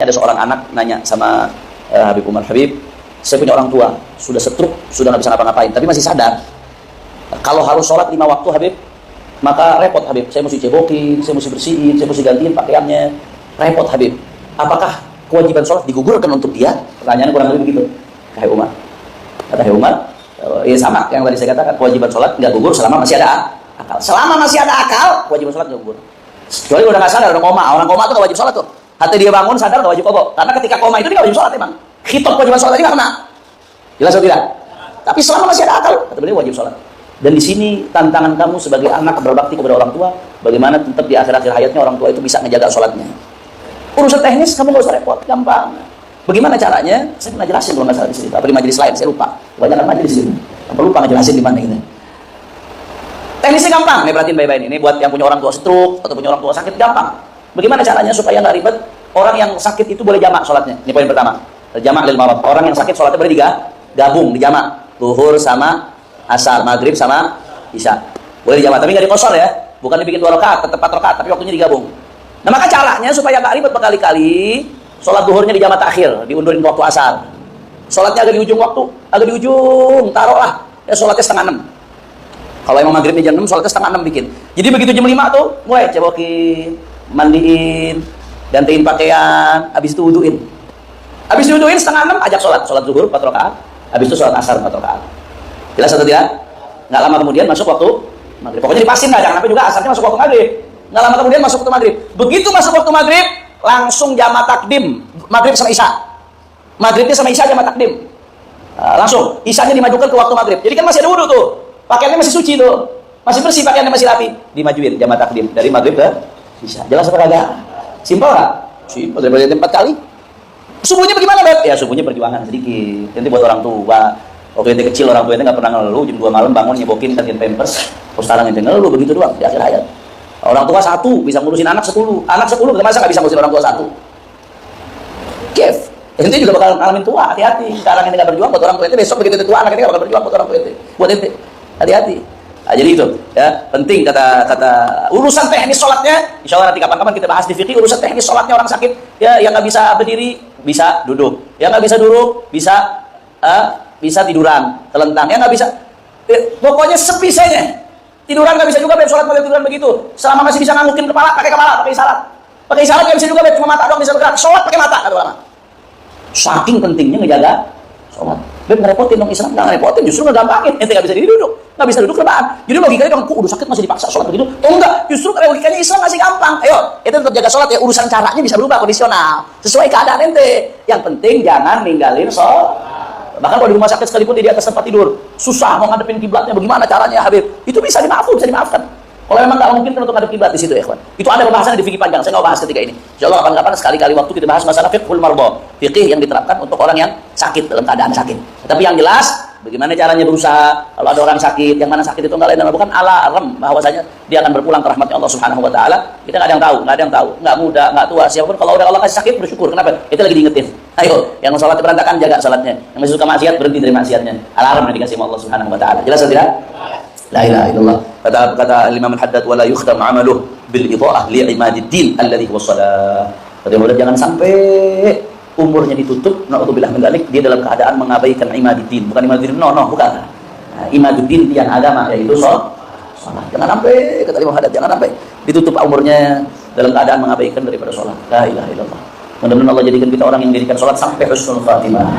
Ada seorang anak nanya sama Habib Umar, Habib, saya punya orang tua, sudah stroke, sudah nggak bisa ngapa-ngapain, tapi masih sadar. Kalau harus sholat 5 waktu, Habib, maka repot, Habib. Saya mesti cebokin, saya mesti bersihin, saya mesti gantiin pakaiannya. Repot, Habib. Apakah kewajiban sholat digugurkan untuk dia? Pertanyaannya kurang lebih begitu. Kata Umar. Kata Umar, ya sama yang tadi saya katakan, kewajiban sholat nggak gugur selama masih ada akal. Selama masih ada akal, kewajiban sholat nggak gugur. Kecuali udah nggak sadar, udah koma. Orang koma itu nggak wajib sholat tuh. Hati dia bangun sadar nggak wajib kobok. Karena ketika koma itu dia nggak wajib sholat emang. Khitab kewajiban sholat ini nggak kena. Jelas atau tidak? Tapi selama masih ada akal, kata beliau wajib sholat. Dan di sini tantangan kamu sebagai anak berbakti kepada orang tua, bagaimana tetap di akhir-akhir hayatnya orang tua itu bisa ngejaga sholatnya. Urusan teknis kamu nggak usah repot, gampang. Bagaimana caranya? Saya pernah jelasin kalau nggak salah di sini. Apa di majelis lain? Saya lupa. Kebanyakan majelis ini. Apa lupa ngejelasin di mana gitu. Teknisnya gampang. Nih perhatiin baik-baik ini. Buat yang punya orang tua stroke atau punya orang tua sakit gampang. Bagaimana caranya supaya nggak ribet? Orang yang sakit itu boleh jamak sholatnya. Ini poin pertama. Jamak lil marad. Orang yang sakit sholatnya boleh digabung, dijamak. Zuhur sama asar, maghrib sama isya. Boleh dijamak, tapi nggak dikosor ya. Bukan dibikin 2 rakaat, tetap 4 rakaat, tapi waktunya digabung. Nah maka caranya supaya nggak ribet berkali-kali, sholat zuhurnya dijamak takhir, diundurin ke waktu asar. Sholatnya agak di ujung waktu, agak di ujung, taruhlah. Ya sholatnya setengah 6. Kalau emang maghribnya jam 6, sholatnya setengah 6 bikin. Jadi begitu jam 5 tuh, mulai cebokin, mandiin, gantiin pakaian, habis itu wuduin. Habis wuduin setengah 6 ajak sholat zuhur 4 rakaat, habis itu sholat asar 4 rakaat. Jelas atau tidak? Nggak lama kemudian masuk waktu maghrib. Pokoknya dipasin lah, jangan sampai juga asarnya masuk waktu maghrib. Nggak lama kemudian masuk waktu maghrib. Begitu masuk waktu maghrib, langsung jamak takdim, maghrib sama isya. Maghribnya sama isya jamak takdim. Langsung isyanya dimajukan ke waktu maghrib. Jadi kan masih ada wudu tuh, pakaiannya masih suci tuh, masih bersih, pakaiannya masih rapi, dimajuin jamak takdim dari maghrib ke isya. Jelas apa kagak? Simpel nggak? Simpel. Daripada 4 kali. Subuhnya bagaimana, Beb? Ya subuhnya perjuangan sedikit. Nanti buat orang tua. Waktu ente kecil orang tua ente nggak pernah ngeluh, jam 2 malam bangun nyebokin gantiin pampers. Terus sekarang ente ngeluh begitu doang di akhir hayat. Orang tua 1 bisa ngurusin anak 10. Anak 10 masa nggak bisa ngurusin orang tua 1? Kef. Ente juga bakal ngalamin tua, hati-hati. Sekarang ente nggak berjuang buat orang tua ente, besok begitu ente tua anak ente nggak bakal berjuang buat orang tua ente. Buat ente, hati-hati. Nah, jadi itu ya penting kata urusan teknis sholatnya. Insya Allah nanti kapan-kapan kita bahas di fikih urusan teknis sholatnya orang sakit ya yang nggak bisa berdiri bisa duduk, yang nggak bisa duduk bisa tiduran telentang, yang nggak bisa pokoknya sepisahnya tiduran nggak bisa juga beb sholat pakai tiduran begitu selama masih bisa ngangukin kepala pakai isyarat nggak bisa juga beb cuma mata doang bisa bergerak sholat pakai mata kata ulama. Saking pentingnya ngejaga sholat. Beb ngerepotin dong, Islam nggak ngerepotin, justru ngegampangin. Ente nggak bisa duduk, nggak bisa duduk rebahan. Jadi logikanya kan, kok udah sakit masih dipaksa sholat begitu? Oh enggak, justru logikanya Islam masih gampang. Ayo, ente tetap jaga sholat ya, urusan caranya bisa berubah kondisional sesuai keadaan ente. Yang penting jangan ninggalin sholat. Bahkan kalau di rumah sakit sekalipun dia di atas tempat tidur, susah mau ngadepin kiblatnya, bagaimana caranya Habib? Itu bisa dimaafkan. Kalau memang nggak mungkin untuk ngadep kiblat di situ ya, kawan. Itu ada pembahasan di fikih panjang, saya nggak bahas ketika ini. Insyaallah kapan-kapan sekali-kali waktu kita bahas masalah fiqhul mardha, fikih yang diterapkan untuk orang yang sakit dalam keadaan sakit. Tapi yang jelas, bagaimana caranya berusaha kalau ada orang sakit, yang mana sakit itu nggak lain dan bukan alarm bahwasanya dia akan berpulang ke rahmatnya Allah Subhanahu wa taala. Kita nggak ada yang tahu, nggak muda, nggak tua, siapapun kalau udah Allah kasih sakit bersyukur. Kenapa? Itu lagi diingetin. Ayo, yang sholatnya berantakan jaga sholatnya, yang masih suka maksiat berhenti dari maksiatnya. Alarm yang dikasih Allah Subhanahu wa taala. Jelas atau tidak? La ilaha illallah. Kata Imam Al-Haddad wala yukhtam 'amaluhu bil idha'ah li imadiddin alladhi huwa shalah. Kata murid jangan sampai umurnya ditutup naudzubillah min dzalik dia dalam keadaan mengabaikan imadiddin. Bukan imadiddin bukan. Nah, imaduddin tiang agama yaitu salat. Jangan sampai kata Imam Al-Haddad jangan sampai ditutup umurnya dalam keadaan mengabaikan daripada salat. La ilaha illallah. Mudah-mudahan Allah jadikan kita orang yang mendirikan salat sampai husnul khatimah.